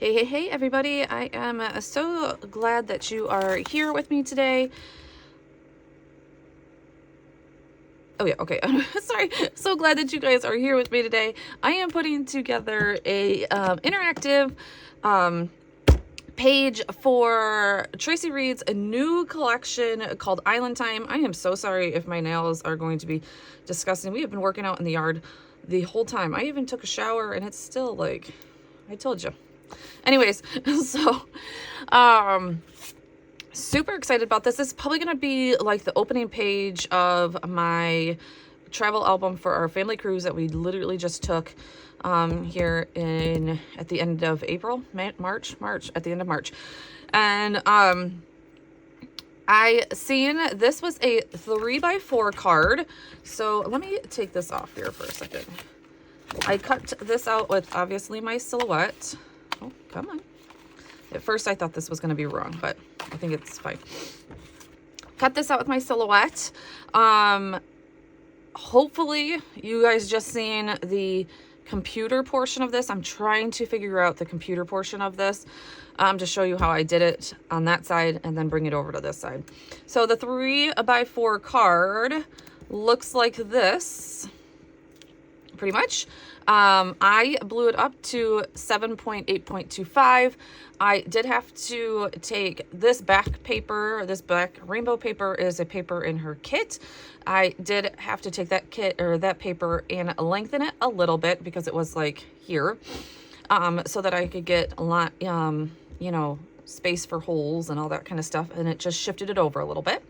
Hey, everybody. I am so glad that you are here with me today. Oh, yeah, okay. Sorry. So glad that you guys are here with me today. I am putting together a interactive page for Traci Reed's a new collection called Island Time. I am so sorry if my nails are going to be disgusting. We have been working out in the yard the whole time. I even took a shower and it's still like, I told you. Anyways, so super excited about this. This is probably going to be like the opening page of my travel album for our family cruise that we literally just took here at the end of April, March, at the end of March. And I seen this was a 3x4 card. So let me take this off here for a second. I cut this out with obviously my silhouette. Oh, come on. At first I thought this was going to be wrong, but I think it's fine. Cut this out with my silhouette. Hopefully you guys just seen the computer portion of this. I'm trying to figure out the computer portion of this to show you how I did it on that side and then bring it over to this side. So the 3x4 card looks like this. Pretty much. I blew it up to 7.8.25. I did have to take this back paper. This back rainbow paper is a paper in her kit. I did have to take that kit or that paper and lengthen it a little bit because it was like here, so that I could get a lot, you know, space for holes and all that kind of stuff. And it just shifted it over a little bit.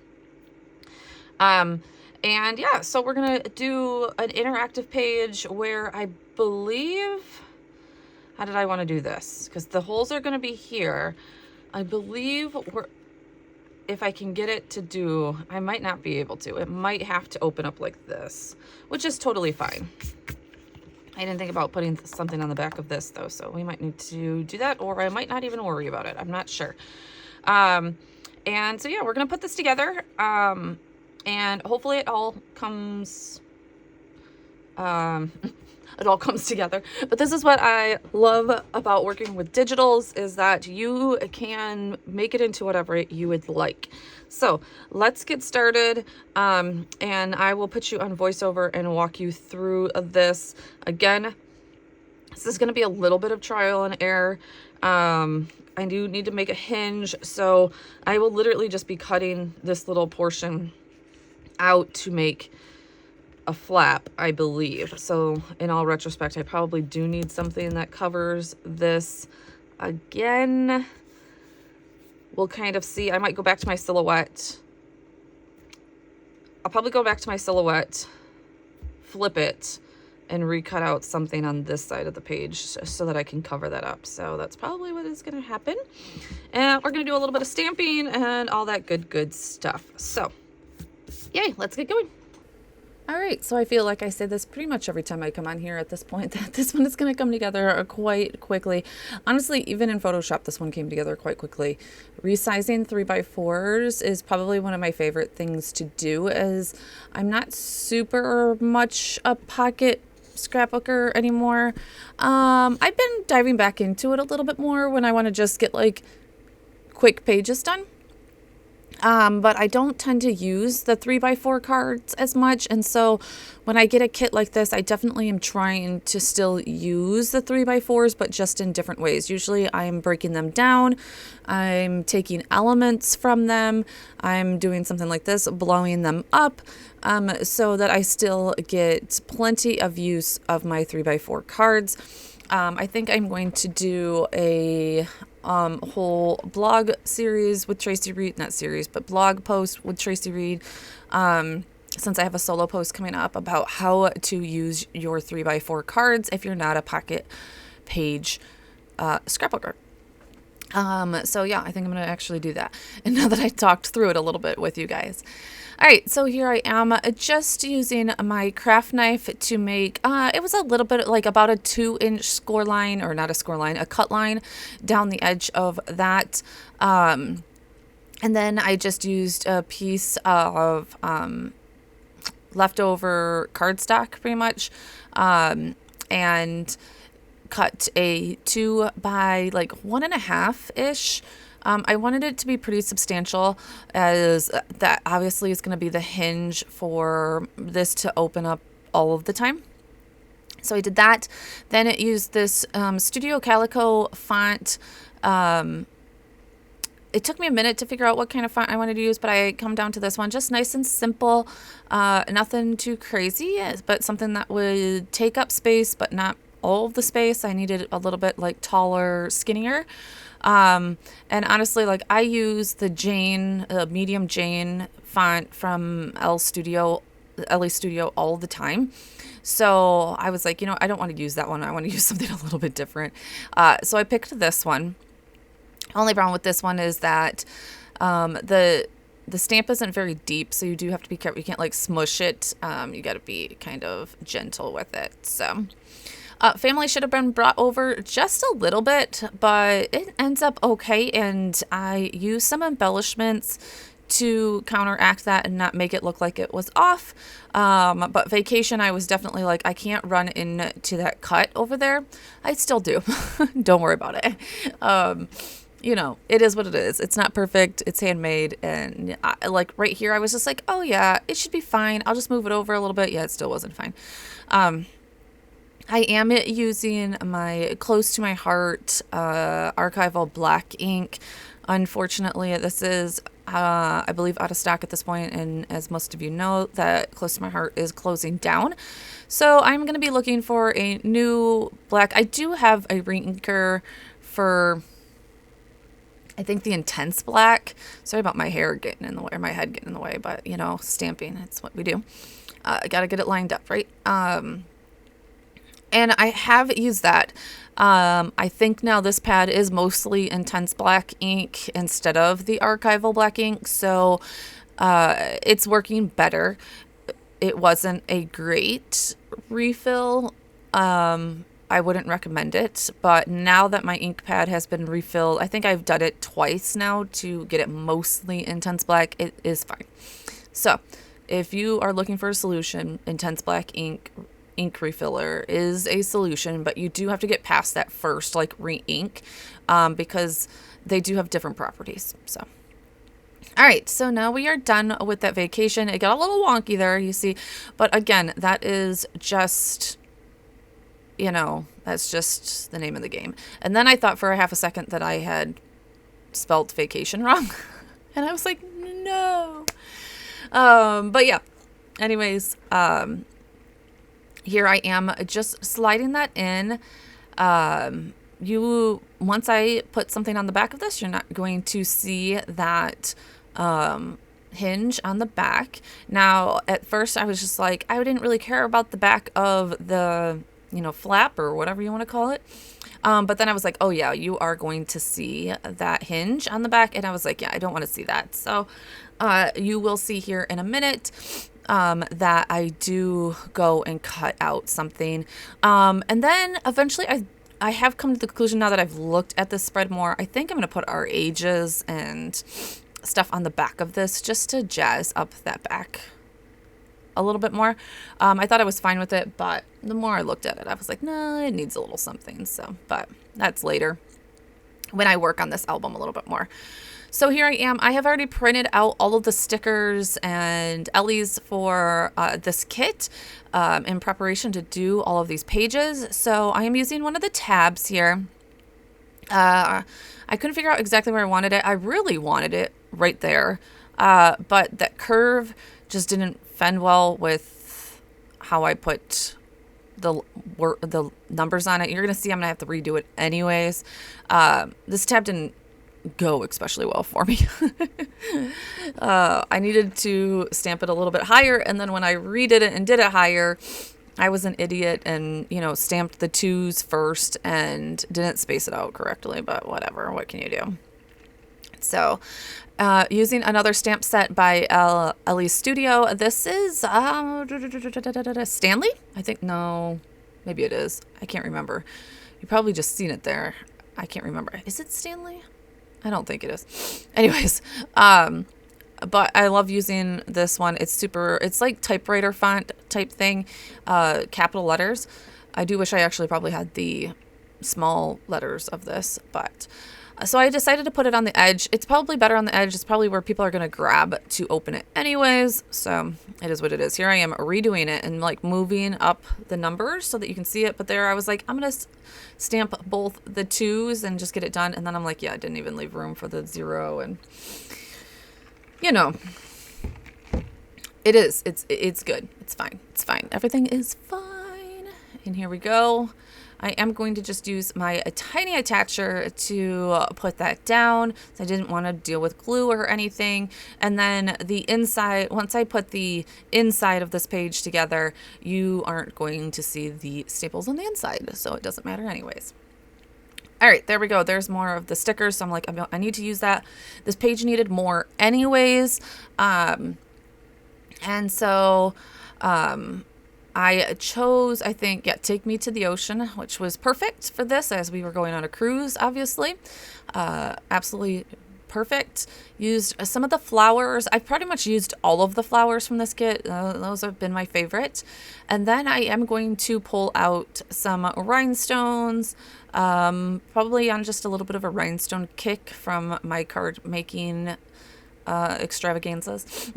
And yeah, so we're going to do an interactive page where I believe, how did I want to do this? Because the holes are going to be here. I believe if I can get it to do, I might not be able to. It might have to open up like this, which is totally fine. I didn't think about putting something on the back of this though, so we might need to do that, or I might not even worry about it. I'm not sure. And so yeah, we're going to put this together. And hopefully it all comes, it all comes together. But this is what I love about working with digitals, is that you can make it into whatever you would like. So let's get started. And I will put you on voiceover and walk you through this. Again, this is going to be a little bit of trial and error. I do need to make a hinge, so I will literally just be cutting this little portion out to make a flap, I believe. So in all retrospect, I probably do need something that covers this. Again, we'll kind of see. I might go back to my silhouette. I'll probably go back to my silhouette, flip it, and recut out something on this side of the page so that I can cover that up. So that's probably what is going to happen. And we're going to do a little bit of stamping and all that good stuff. So yay, let's get going. All right, so I feel like I say this pretty much every time I come on here at this point, that this one is going to come together quite quickly. Honestly, even in Photoshop, this one came together quite quickly. Resizing 3x4s is probably one of my favorite things to do, as I'm not super much a pocket scrapbooker anymore. I've been diving back into it a little bit more when I want to just get like quick pages done. But I don't tend to use the 3x4 cards as much. And so when I get a kit like this, I definitely am trying to still use the 3x4s, but just in different ways. Usually I'm breaking them down. I'm taking elements from them. I'm doing something like this, blowing them up, so that I still get plenty of use of my 3x4 cards. I think I'm going to do a whole blog series with Traci Reed, not series, but blog post with Traci Reed, since I have a solo post coming up about how to use your 3x4 cards if you're not a pocket page scrapbooker. So yeah, I think I'm going to actually do that. And now that I talked through it a little bit with you guys. All right, so here I am just using my craft knife to make, it was a little bit like about a 2-inch score line, or not a score line, a cut line down the edge of that. And then I just used a piece of leftover cardstock pretty much, and cut a 2 by like 1.5-ish. I wanted it to be pretty substantial, as that obviously is going to be the hinge for this to open up all of the time. So I did that. Then it used this Studio Calico font. It took me a minute to figure out what kind of font I wanted to use, but I come down to this one, just nice and simple, nothing too crazy, but something that would take up space, but not all of the space. I needed a little bit like taller, skinnier. And honestly, like I use the medium Jane font from LE Studio all the time. So I was like, I don't want to use that one. I want to use something a little bit different. So I picked this one. Only problem with this one is that the stamp isn't very deep, so you do have to be careful. You can't like smush it. You got to be kind of gentle with it. So family should have been brought over just a little bit, but it ends up okay. And I use some embellishments to counteract that and not make it look like it was off. But vacation, I was definitely like, I can't run into that cut over there. I still do. Don't worry about it. It is what it is. It's not perfect. It's handmade. And like right here, I was just like, oh yeah, it should be fine. I'll just move it over a little bit. Yeah, it still wasn't fine. I am using my Close to My Heart archival black ink. Unfortunately, this is, I believe, out of stock at this point, and as most of you know, that Close to My Heart is closing down. So I'm going to be looking for a new black. I do have a reinker for, I think, the Intense Black. Sorry about my hair getting in the way, or my head getting in the way, but, stamping, it's what we do. I got to get it lined up, right? And I have used that. I think now this pad is mostly Intense Black ink instead of the archival black ink. So it's working better. It wasn't a great refill. I wouldn't recommend it. But now that my ink pad has been refilled, I think I've done it twice now to get it mostly Intense Black. It is fine. So if you are looking for a solution, Intense Black ink refiller is a solution, but you do have to get past that first, like re-ink, because they do have different properties. So, all right, so now we are done with that vacation. It got a little wonky there, you see, but again, that is just, that's just the name of the game. And then I thought for a half a second that I had spelt vacation wrong, and I was like, no. But yeah, anyways, here I am just sliding that in. Once I put something on the back of this, you're not going to see that hinge on the back. Now, at first I was just like, I didn't really care about the back of the, flap or whatever you want to call it. But then I was like, oh yeah, you are going to see that hinge on the back. And I was like, yeah, I don't want to see that. So you will see here in a minute that I do go and cut out something. And then eventually I have come to the conclusion now that I've looked at this spread more. I think I'm going to put our ages and stuff on the back of this just to jazz up that back a little bit more. I thought I was fine with it, but the more I looked at it, I was like, no, it needs a little something. So, but that's later when I work on this album a little bit more. So here I am. I have already printed out all of the stickers and LEs for this kit in preparation to do all of these pages. So I am using one of the tabs here. I couldn't figure out exactly where I wanted it. I really wanted it right there. But that curve just didn't fend well with how I put the numbers on it. You're going to see I'm going to have to redo it anyways. This tab didn't go especially well for me. I needed to stamp it a little bit higher, and then when I redid it and did it higher, I was an idiot and stamped the 2s first and didn't space it out correctly, but whatever, what can you do? So using another stamp set by LE Studio, this is Stanley, I think. No, maybe it is, I can't remember. You probably just seen it there. I can't remember. Is it Stanley? I don't think it is. Anyways, but I love using this one. It's like typewriter font type thing, capital letters. I do wish I actually probably had the small letters of this, but so I decided to put it on the edge. It's probably better on the edge. It's probably where people are going to grab to open it anyways. So it is what it is. Here I am redoing it and like moving up the numbers so that you can see it. But there I was like, I'm going to stamp both the 2s and just get it done. And then I'm like, yeah, I didn't even leave room for the 0. And you know, it's good. It's fine. It's fine. Everything is fine. And here we go. I am going to just use my tiny attacher to put that down. So I didn't want to deal with glue or anything. And then the inside, once I put the inside of this page together, you aren't going to see the staples on the inside. So it doesn't matter anyways. All right, there we go. There's more of the stickers. So I'm like, I need to use that. This page needed more anyways. And so I chose, I think, Take Me to the Ocean, which was perfect for this as we were going on a cruise, obviously. Absolutely perfect. Used some of the flowers. I've pretty much used all of the flowers from this kit. Those have been my favorite. And then I am going to pull out some rhinestones, probably on just a little bit of a rhinestone kick from my card making extravaganzas.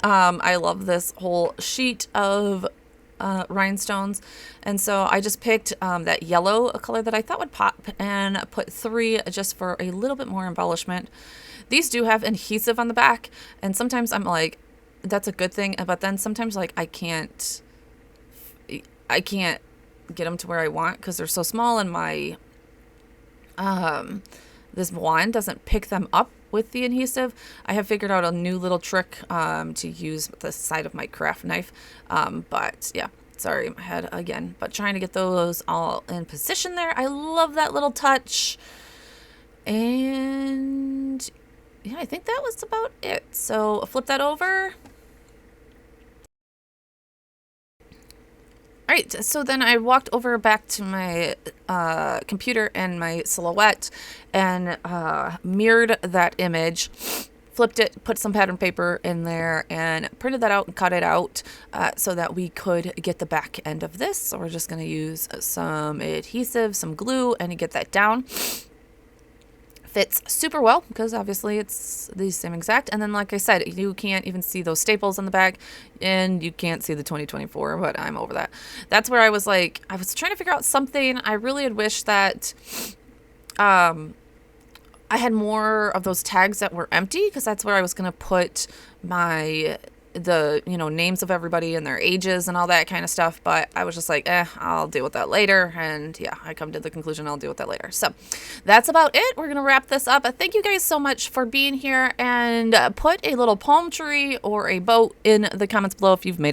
I love this whole sheet of rhinestones, and so I just picked that yellow color that I thought would pop and put 3 just for a little bit more embellishment. These do have adhesive on the back, and sometimes I'm like, that's a good thing, but then sometimes like I can't get them to where I want because they're so small, and my this wand doesn't pick them up with the adhesive. I have figured out a new little trick to use the side of my craft knife. But yeah, sorry, my head again. But trying to get those all in position there. I love that little touch. And yeah, I think that was about it. So flip that over. All right, so then I walked over back to my computer and my Silhouette and mirrored that image, flipped it, put some pattern paper in there, and printed that out and cut it out so that we could get the back end of this. So we're just going to use some adhesive, some glue, and get that down. Fits super well because obviously it's the same exact. And then like I said, you can't even see those staples on the back, and you can't see the 2024, but I'm over that. That's where I was like, I was trying to figure out something. I really had wished that I had more of those tags that were empty, because that's where I was going to put the names of everybody and their ages and all that kind of stuff. But I was just like, I'll deal with that later. And yeah, I come to the conclusion I'll deal with that later. So that's about it. We're going to wrap this up. Thank you guys so much for being here, and put a little palm tree or a boat in the comments below if you've made